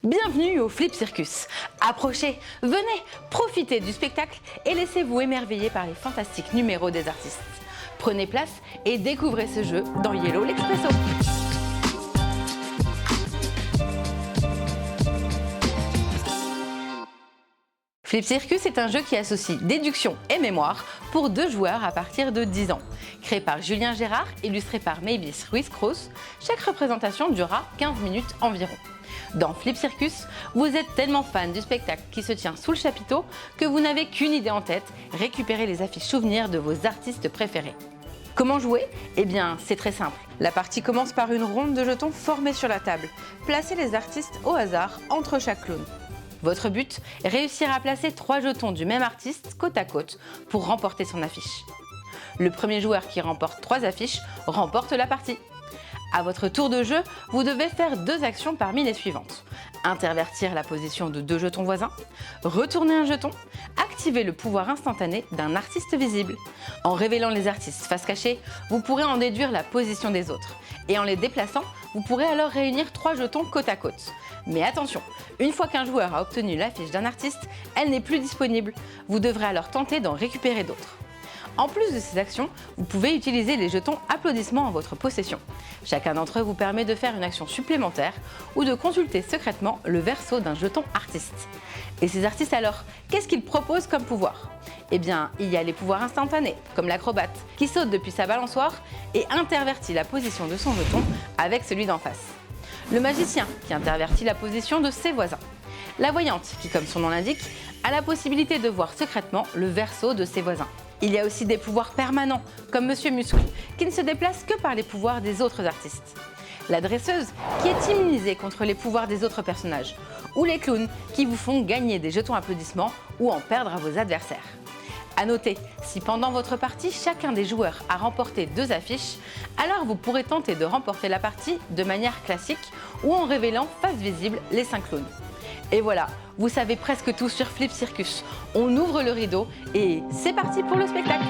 Bienvenue au Flip Circus. Approchez, venez, profitez du spectacle et laissez-vous émerveiller par les fantastiques numéros des artistes. Prenez place et découvrez ce jeu dans Yellow l'Expresso. Flip Circus est un jeu qui associe déduction et mémoire pour 2 joueurs à partir de 10 ans. Créé par Julien Gérard, illustré par Maybis Ruiz-Cross, chaque représentation durera 15 minutes environ. Dans Flip Circus, vous êtes tellement fan du spectacle qui se tient sous le chapiteau que vous n'avez qu'une idée en tête, récupérer les affiches souvenirs de vos artistes préférés. Comment jouer? Eh bien, c'est très simple. La partie commence par une ronde de jetons formés sur la table. Placez les artistes au hasard entre chaque clown. Votre but, réussir à placer 3 jetons du même artiste côte à côte pour remporter son affiche. Le premier joueur qui remporte 3 affiches remporte la partie. À votre tour de jeu, vous devez faire 2 actions parmi les suivantes. Intervertir la position de 2 jetons voisins, retourner un jeton, activer le pouvoir instantané d'un artiste visible. En révélant les artistes face cachée, vous pourrez en déduire la position des autres. Et en les déplaçant, vous pourrez alors réunir 3 jetons côte à côte. Mais attention, une fois qu'un joueur a obtenu l'affiche d'un artiste, elle n'est plus disponible. Vous devrez alors tenter d'en récupérer d'autres. En plus de ces actions, vous pouvez utiliser les jetons applaudissements en votre possession. Chacun d'entre eux vous permet de faire une action supplémentaire ou de consulter secrètement le verso d'un jeton artiste. Et ces artistes alors, qu'est-ce qu'ils proposent comme pouvoir? Eh bien, il y a les pouvoirs instantanés, comme l'acrobate, qui saute depuis sa balançoire et intervertit la position de son jeton avec celui d'en face. Le magicien, qui intervertit la position de ses voisins. La voyante, qui, comme son nom l'indique, a la possibilité de voir secrètement le verso de ses voisins. Il y a aussi des pouvoirs permanents, comme Monsieur Muscle, qui ne se déplace que par les pouvoirs des autres artistes. La dresseuse, qui est immunisée contre les pouvoirs des autres personnages. Ou les clowns, qui vous font gagner des jetons applaudissements ou en perdre à vos adversaires. A noter, si pendant votre partie, chacun des joueurs a remporté 2 affiches, alors vous pourrez tenter de remporter la partie de manière classique ou en révélant face visible les 5 clowns. Et voilà, vous savez presque tout sur Flip Circus. On ouvre le rideau et c'est parti pour le spectacle!